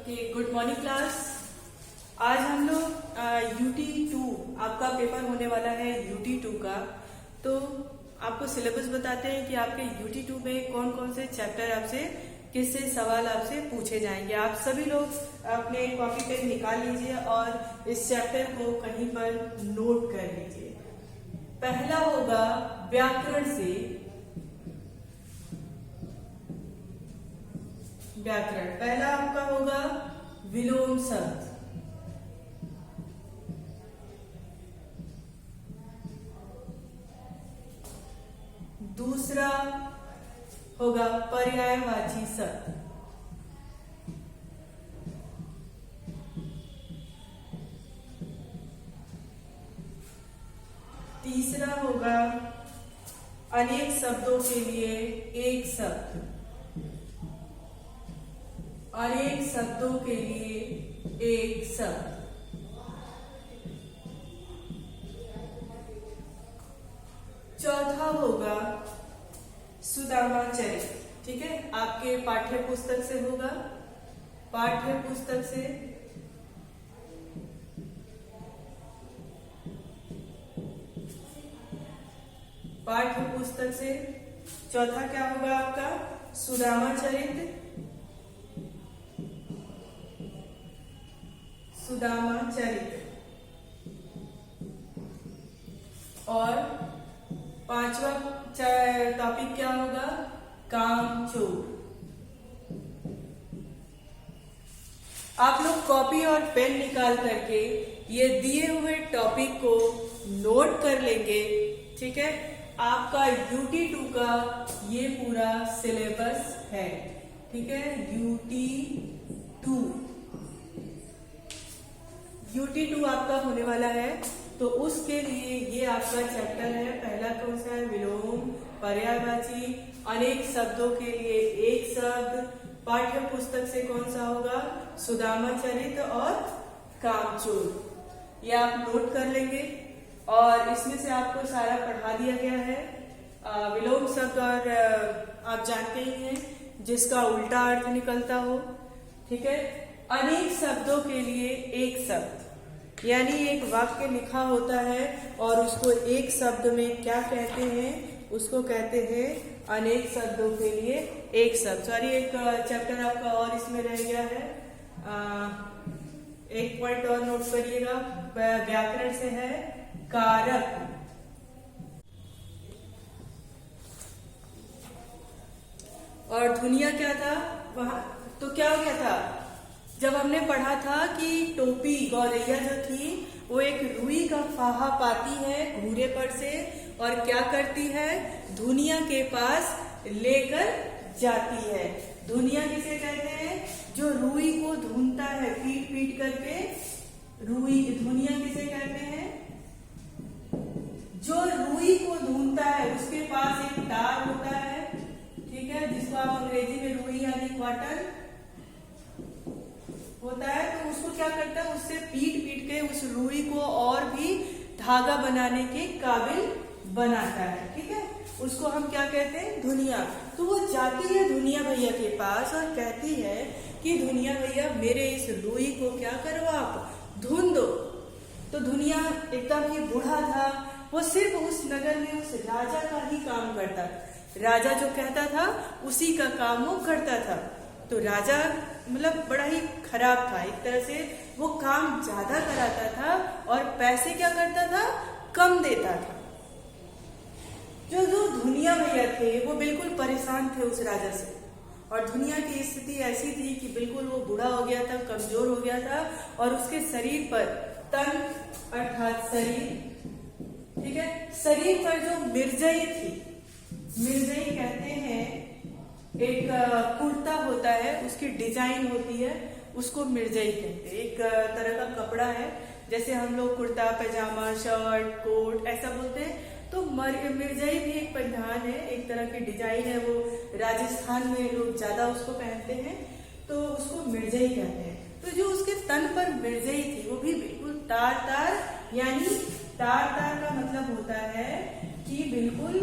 Okay, good morning class. आज हम लोग UT2 आपका पेपर होने वाला है UT2 का। तो आपको सिलेबस बताते हैं कि आपके UT2 में कौन कौन से चैप्टर आपसे किससे सवाल आपसे पूछे जाएंगे। आप सभी लोग अपने कॉपी पेन निकाल लीजिए और इस चैप्टर को कहीं पर नोट कर लीजिए। पहला होगा व्याकरण से व्याकरण। पहला आपका होगा विलोम शब्द। दूसरा होगा पर्यायवाची शब्द। तीसरा होगा अनेक शब्दों के लिए एक शब्द। अनेक शब्दों के लिए एक शब्द। चौथा होगा सुदामा चरित्र। ठीक है, आपके पाठ्य पुस्तक से होगा। पाठ्य पुस्तक से चौथा क्या होगा आपका सुदामा चरित्र। सुदामा चरित्र। और पांचवा टॉपिक क्या होगा कामचोर। आप लोग कॉपी और पेन निकाल करके ये दिए हुए टॉपिक को नोट कर लेंगे। ठीक है, आपका UT2 का ये पूरा सिलेबस है। ठीक है, UT2 आपका होने वाला है। तो उसके लिए ये आपका चैप्टर है। पहला कौन सा है विलोम, पर्यायवाची, अनेक शब्दों के लिए एक शब्द। पाठ्य पुस्तक से कौन सा होगा सुदामा चरित्र और कामचोर। ये आप नोट कर लेंगे और इसमें से आपको सारा पढ़ा दिया गया है। विलोम शब्द और आप जानते ही हैं जिसका उल्टा अर्थ निकलता हो। ठीक है, अनेक शब्दों के लिए एक शब्द, यानी एक वाक्य लिखा होता है और उसको एक शब्द में क्या कहते हैं, उसको कहते हैं अनेक शब्दों के लिए एक शब्द। सॉरी, एक चैप्टर आपका और इसमें रह गया है। एक पॉइंट और नोट करिएगा। व्याकरण से है कारक। और दुनिया क्या था वहां, तो क्या हो गया था जब हमने पढ़ा था कि टोपी गौरैया जो थी वो एक रुई का फाहा पाती है घूरे पर से और क्या करती है दुनिया के पास लेकर जाती है। दुनिया किसे कहते हैं जो रुई को धुनता है पीट पीट करके। रुई दुनिया किसे कहते हैं जो रुई को धुनता है। उसके पास एक तार होता है, ठीक है, जिसको आप अंग्रेजी में रुई यानी क्वार्टर होता है। तो उसको क्या करता है उससे पीट पीट के उस रुई को और भी धागा बनाने के काबिल बनाता है। ठीक है, उसको हम क्या कहते हैं दुनिया। तो वो जाती है दुनिया भैया के पास और कहती है कि दुनिया भैया मेरे इस रुई को क्या करो आप धुन दो। तो दुनिया एकदम ही बूढ़ा था, वो सिर्फ उस नगर में उस राजा का ही काम करता था। राजा जो कहता था उसी का काम वो करता था। तो राजा मतलब बड़ा ही खराब था, एक तरह से वो काम ज्यादा कराता था और पैसे क्या करता था कम देता था। जो दुनिया भैया थे वो बिल्कुल परेशान थे उस राजा से। और दुनिया की स्थिति ऐसी थी कि बिल्कुल वो बूढ़ा हो गया था, कमजोर हो गया था और उसके शरीर पर तन अर्थात शरीर, ठीक है, शरीर पर जो मिर्जई थी, मिर्जई कहते हैं एक कुर्ता होता है उसकी डिजाइन होती है, उसको मिर्जई कहते हैं। एक तरह का कपड़ा है, जैसे हम लोग कुर्ता पैजामा शर्ट कोट ऐसा बोलते हैं, तो मिर्जई भी एक परिधान है, एक तरह की डिजाइन है। वो राजस्थान में लोग ज्यादा उसको पहनते हैं, तो उसको मिर्जई कहते हैं। तो जो उसके तन पर मिर्जई थी वो भी बिल्कुल तार तार, यानी तार तार का मतलब होता है कि बिल्कुल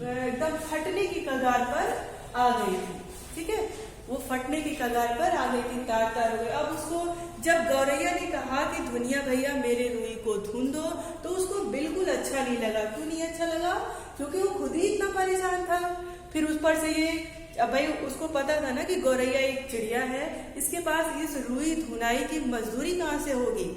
एकदम फटने की कगार पर आ गई थी। ठीक है, वो फटने फटने की कगार पर आ गई थी, तार तार हो गई। अब उसको जब गौरैया ने कहा कि धुनिया भैया मेरे रुई को धुन दो, तो उसको बिल्कुल अच्छा नहीं लगा। क्यों नहीं अच्छा लगा? क्योंकि वो खुद ही इतना परेशान था। फिर उस पर से ये, अब भाई उसको पता था ना कि गौरैया एक चिड़िया है, इसके पास इस रुई धुनाई की मजदूरी कहाँ से होगी।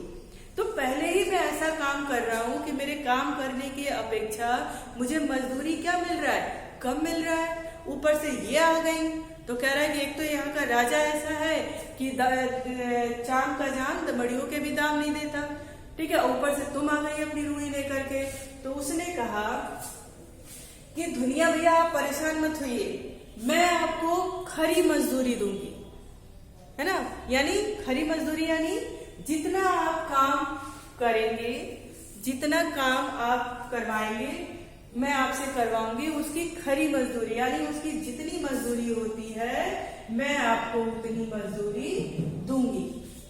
तो पहले ही मैं ऐसा काम कर रहा हूँ कि मेरे काम करने की अपेक्षा मुझे मजदूरी क्या मिल रहा है, कम मिल रहा है। ऊपर से ये आ गई तो कह रहा है कि एक तो यहाँ का राजा ऐसा है कि चांद का जान दमड़ियों के भी दाम नहीं देता, ठीक है, ऊपर से तुम आ गई अपनी रुई लेकर के। तो उसने कहा कि धुनिया भैया आप परेशान मत होइए, मैं आपको खरी मजदूरी दूंगी, है ना। यानी खरी मजदूरी यानी जितना आप काम करेंगे, जितना काम आप करवाएंगे, मैं आपसे करवाऊंगी, उसकी खरी मजदूरी यानी उसकी जितनी मजदूरी होती है मैं आपको उतनी मजदूरी दूंगी।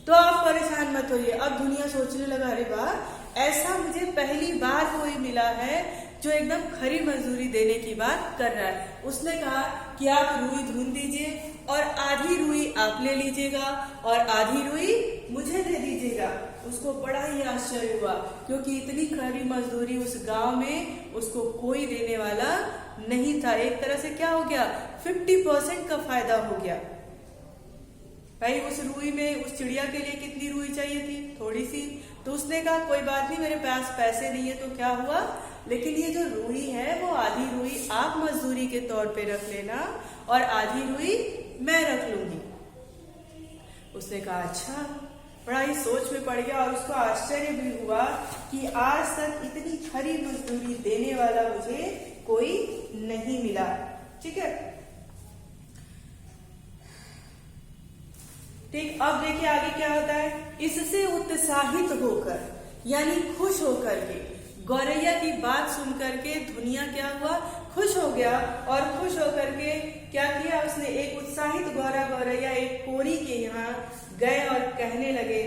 तो आप परेशान मत होइए। अब दुनिया सोचने लगा, अरे वाह, ऐसा मुझे पहली बार कोई मिला है जो एकदम खरी मजदूरी देने की बात कर रहा है। उसने कहा कि आप रुई धुन दीजिए और आधी रुई आप ले लीजिएगा और आधी रुई मुझे दे दीजिएगा। उसको बड़ा ही आश्चर्य हुआ क्योंकि इतनी खरी मजदूरी उस गांव में उसको कोई देने वाला नहीं था। एक तरह से क्या हो गया, 50% का फायदा हो गया। भाई उस रुई में, उस चिड़िया के लिए कितनी रुई चाहिए थी, थोड़ी सी। तो उसने कहा कोई बात नहीं, मेरे पास पैसे नहीं है। तो क्या हुआ, लेकिन ये जो रुई है वो आधी रुई आप मजदूरी के तौर पे रख लेना और आधी रुई मैं रख लूंगी। उसने कहा अच्छा। बड़ा ही सोच में पड़ गया और उसको आश्चर्य भी हुआ कि आज तक इतनी खरी मजदूरी देने वाला मुझे कोई नहीं मिला। ठीक है, ठीक। अब देखिए आगे क्या होता है। इससे उत्साहित होकर यानी खुश होकर के, गौरैया की बात सुन करके धुनिया क्या हुआ, खुश हो गया। और खुश होकर के क्या किया उसने, एक उत्साहित गौरैया एक कोरी के यहाँ गए और कहने लगे,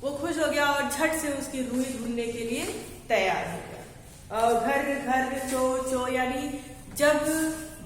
वो खुश हो गया और झट से उसकी रुई ढूंढने के लिए तैयार हो गया। और घर घर चो चो यानी जब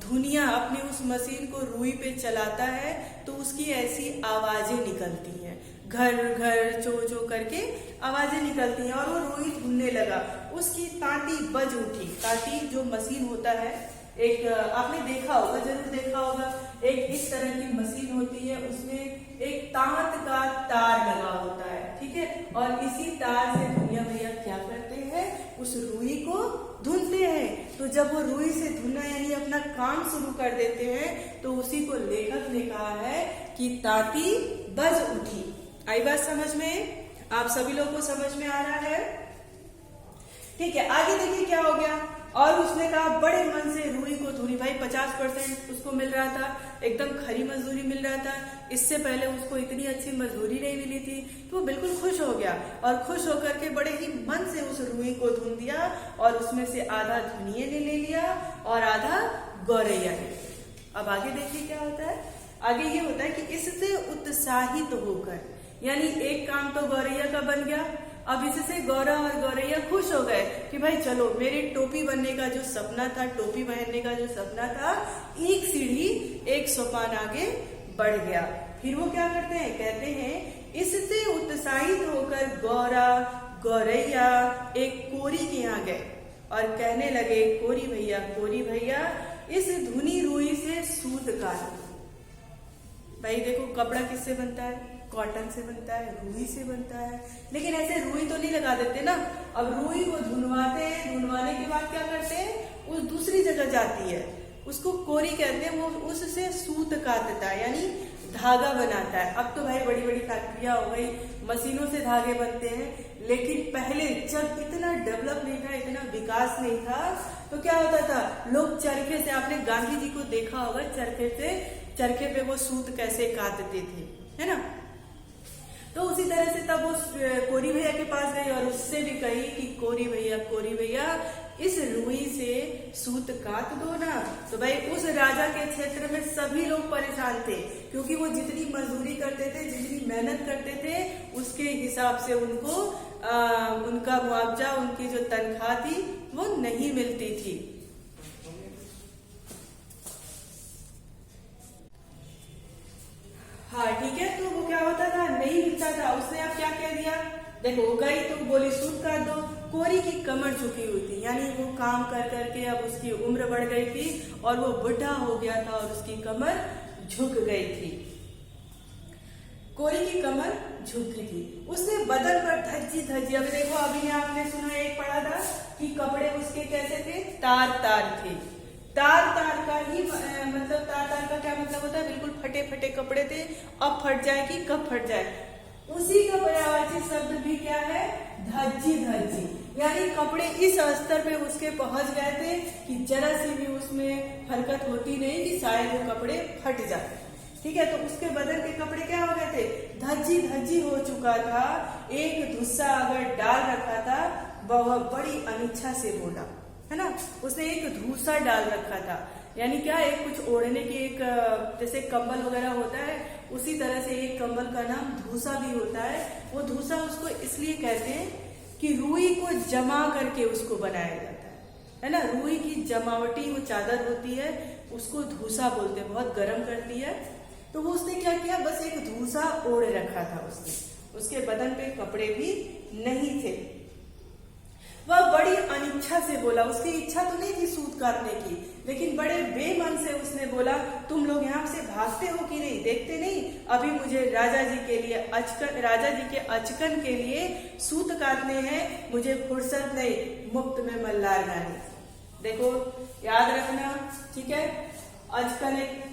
धुनिया अपनी उस मशीन को रुई पे चलाता है तो उसकी ऐसी आवाजें निकलती हैं, घर घर चो चो करके आवाजें निकलती हैं। और वो रुई ढूंढने लगा, उसकी तांती बज उठी। तांती जो मशीन होता है, एक आपने देखा होगा, जरूर देखा होगा, एक इस तरह की मशीन होती है, उसमें एक तांत का तार लगा होता है, ठीक है। और इसी तार से धुनिया भैया क्या करते हैं, उस रुई को धुनते हैं। तो जब वो रुई से धुनना यानी अपना काम शुरू कर देते हैं तो उसी को लेखक ने कहा है कि तांती बज उठी। आई बात समझ में? आप सभी लोगों को समझ में आ रहा है? ठीक है, आगे देखिए क्या हो गया। और उसने कहा बड़े मन से रुई को धुनी। भाई 50% उसको मिल रहा था, एकदम खरी मजदूरी मिल रहा था। इससे पहले उसको इतनी अच्छी मजदूरी नहीं मिली थी, तो वो बिल्कुल खुश हो गया और खुश होकर के बड़े ही मन से उस रुई को धुन दिया और उसमें से आधा धुनिये ने ले लिया और आधा गौरैया ने। अब आगे देखिए क्या होता है। आगे ये होता है कि इससे उत्साहित होकर, यानी एक काम तो गौरैया का बन गया, अब इससे गौरा और गौरैया खुश हो गए कि भाई चलो मेरी टोपी बनने का जो सपना था, टोपी पहनने का जो सपना था, एक सीढ़ी एक सोपान आगे बढ़ गया। फिर वो क्या करते हैं, कहते हैं इससे उत्साहित होकर गौरा गौरैया एक कोरी के यहाँ गए और कहने लगे, कोरी भैया इस धुनी रुई से सूत काटो। भाई देखो कपड़ा किससे बनता है, कॉटन से बनता है, रुई से बनता है। लेकिन ऐसे रुई तो नहीं लगा देते ना। अब रुई को धुनवाते हैं, धुनवाने के बाद क्या करते हैं, उस दूसरी जगह जाती है, उसको कोरी कहते हैं। वो उससे सूत काटता है यानी धागा बनाता है। अब तो भाई बड़ी बड़ी फैक्ट्रियां हो गई, मशीनों से धागे बनते हैं। लेकिन पहले जब इतना डेवलप नहीं था, इतना विकास नहीं था, तो क्या होता था, लोग चरखे से, आपने गांधी जी को देखा होगा, चरखे पे वो सूत कैसे काटते थे, है ना। तो उसी तरह से तब वो कोरी भैया के पास गई और उससे भी कही कि कोरी भैया इस रुई से सूत काट दो ना। तो भाई उस राजा के क्षेत्र में सभी लोग परेशान थे क्योंकि वो जितनी मजदूरी करते थे, जितनी मेहनत करते थे, उसके हिसाब से उनको उनका मुआवजा, उनकी जो तनख्वाह थी वो नहीं मिलती थी। देखो वो गई तो बोली सूत काट दो। कोरी की कमर झुकी हुई थी, यानी वो काम कर करके अब उसकी उम्र बढ़ गई थी और वो बुढ़ा हो गया था और उसकी कमर झुक गई थी। कोरी की कमर झुकी थी, उसने बदन पर धज्जी धज्जी। अब देखो अभी आपने सुना, एक पढ़ा था कि कपड़े उसके कैसे थे, तार तार थे। तार तार का ही मतलब तार तार का क्या मतलब होता है, बिल्कुल फटे फटे कपड़े थे। अब फट जाए कि कब फट जाए, उसी का पर्यायवाची शब्द भी क्या है, धज्जी धज्जी। यानी कपड़े इस स्तर पे उसके पहुंच गए थे कि जरा सी भी उसमें हरकत होती नहीं कि शायद वो कपड़े फट जाए। ठीक है, तो उसके बदन के कपड़े क्या हो गए थे, धज्जी धज्जी हो चुका था। एक धुस्सा अगर डाल रखा था, वह बड़ी अनिच्छा से बोला, है ना। उसने एक धूसा डाल रखा था, यानी क्या, एक कुछ ओढ़ने की एक जैसे कंबल वगैरह होता है, उसी तरह से एक कंबल का नाम धूसा भी होता है। वो धूसा उसको इसलिए कहते हैं कि रुई को जमा करके उसको बनाया जाता है ना। रुई की जमावटी वो चादर होती है, उसको धूसा बोलते हैं, बहुत गर्म करती है। तो वो उसने क्या किया, बस एक धूसा ओढ़ रखा था उसने, उसके बदन पे कपड़े भी नहीं थे। वह बड़ी अनिच्छा से बोला, उसकी इच्छा तो नहीं थी सूत काटने की, लेकिन बड़े बेमन से उसने बोला, तुम लोग यहाँ से भागते हो कि नहीं, देखते नहीं अभी मुझे राजा जी के लिए राजा जी के अचकन के लिए सूत काटने हैं, मुझे फुर्सत नहीं मुफ्त में मल्लार गाने। देखो याद रखना, ठीक है। अचकन एक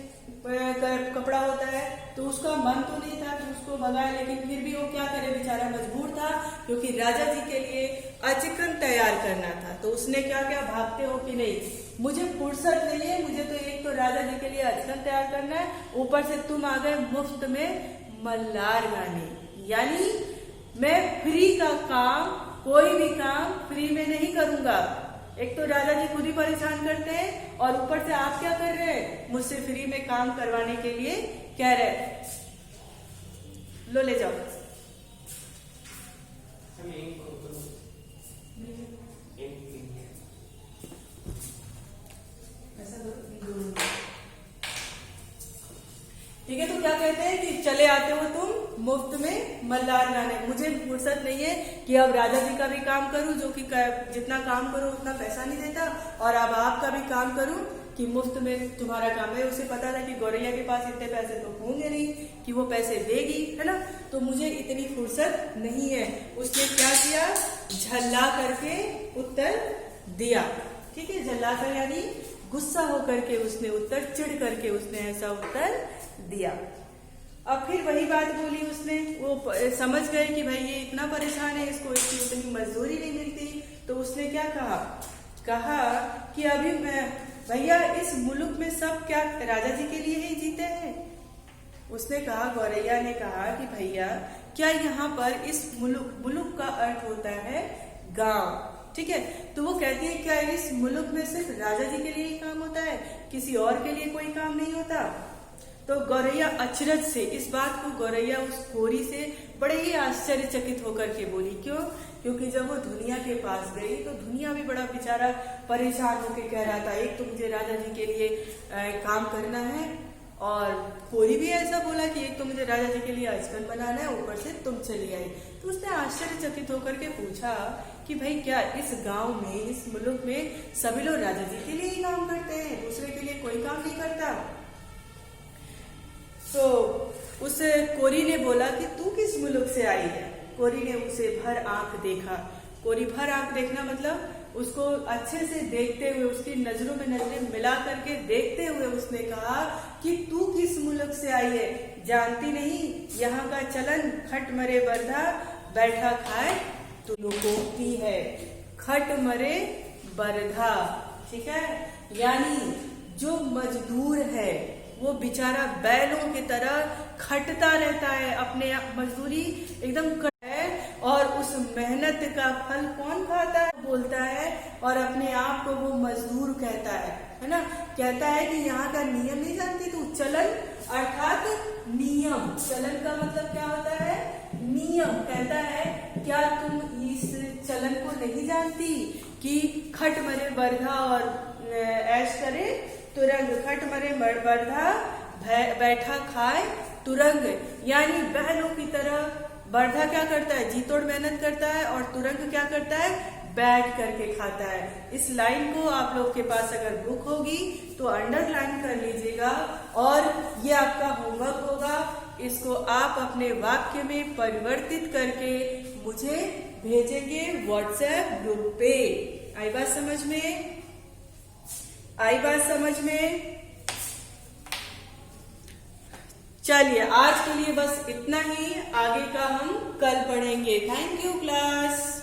कपड़ा होता है, तो उसका मन तो नहीं था कि उसको भगाए, लेकिन फिर भी वो क्या करे, बेचारा मजबूर था, क्योंकि राजा जी के लिए अचकन तैयार करना था। तो उसने क्या क्या, भागते हो कि नहीं, मुझे फुर्सत नहीं है, मुझे तो एक तो राजा जी के लिए अचकन तैयार करना है, ऊपर से तुम आ गए मुफ्त में मल्लार गाने। यानी मैं फ्री का काम, कोई भी काम फ्री में नहीं करूंगा। एक तो राजा जी खुद ही परेशान करते हैं और ऊपर से आप क्या कर रहे हैं, मुझसे फ्री में काम करवाने के लिए कह रहे हैं। लो ले जाओ। ठीक है, तो क्या कहते हैं कि चले आते हो तुम मुफ्त में मल्लार गाने। मुझे फुर्सत नहीं है कि अब राजा जी का भी काम करूं, जो कि जितना काम करूं उतना पैसा नहीं देता, और अब आपका भी काम करूं कि मुफ्त में तुम्हारा काम है। उसे पता था कि गौरैया के पास इतने पैसे तो होंगे नहीं कि वो पैसे देगी, है ना, तो मुझे इतनी फुर्सत नहीं है। उसने क्या किया, झल्ला करके उत्तर दिया। ठीक है, झल्ला कर यानी गुस्सा होकर के उसने उत्तर, चिढ़ करके उसने ऐसा उत्तर दिया। अब फिर वही बात बोली उसने, वो समझ गए कि भाई ये इतना परेशान है, इसको इसकी उतनी मजदूरी नहीं मिलती। तो उसने क्या कहा कि अभी मैं भैया इस मुल्क में सब क्या राजा जी के लिए ही जीते हैं। उसने कहा, गौरैया ने कहा कि भैया क्या यहाँ पर इस मुल्क का अर्थ होता है गांव। ठीक है, तो वो कहती है क्या इस मुल्क में सिर्फ राजा जी के लिए ही काम होता है, किसी और के लिए कोई काम नहीं होता। तो गौरैया अचरज से, इस बात को गौरैया उस कोरी से बड़े ही आश्चर्यचकित होकर के बोली। क्यों? क्योंकि जब वो दुनिया के पास गई तो दुनिया भी बड़ा बेचारा परेशान होकर कह रहा था, एक तो मुझे राजा जी के लिए काम करना है, और कोरी भी ऐसा बोला कि एक तो मुझे राजा जी के लिए अचकन बनाना है, ऊपर से तुम चली आई। तो उसने आश्चर्यचकित होकर के पूछा कि भाई क्या इस गांव में, इस मुल्क में सभी लोग राजा जी के लिए ही काम करते हैं, दूसरे के लिए कोई काम नहीं करता। तो उस कोरी ने बोला कि तू किस मुल्क से आई है। कोरी ने उसे भर आंख देखा। कोरी भर आंख देखना मतलब उसको अच्छे से देखते हुए, उसकी नजरों में नजरें मिला करके देखते हुए उसने कहा कि तू किस मुल्क से आई है, जानती नहीं यहाँ का चलन खट मरे बरधा बैठा खाए तू लोकोक्ति है। खट मरे बरधा, ठीक है, यानी जो मजदूर है वो बेचारा बैलों की तरह खटता रहता है, अपने मजदूरी एकदम है, और उस मेहनत का फल कौन खाता है, बोलता है, और अपने आप को वो मजदूर कहता है ना। कहता है कि यहाँ का नियम नहीं जानती तू, चलन अर्थात नियम। चलन का मतलब क्या होता है, नियम। कहता है क्या तुम इस चलन को नहीं जानती कि खट मरे बरधा और ऐश करे तुरंग। खट मरे बरधा बैठा खाए तुरंग, यानी बैलों की तरह बर्धा क्या करता है, जी तोड़ मेहनत करता है, और तुरंग क्या करता है, बैठ करके खाता है। इस लाइन को आप लोग के पास अगर बुक होगी तो अंडरलाइन कर लीजिएगा, और ये आपका होमवर्क होगा। इसको आप अपने वाक्य में परिवर्तित करके मुझे भेजेंगे व्हाट्सएप ग्रुप पे। आई बात समझ में? आई बात समझ में? चलिए, आज के लिए बस इतना ही, आगे का हम कल पढ़ेंगे। Thank you class.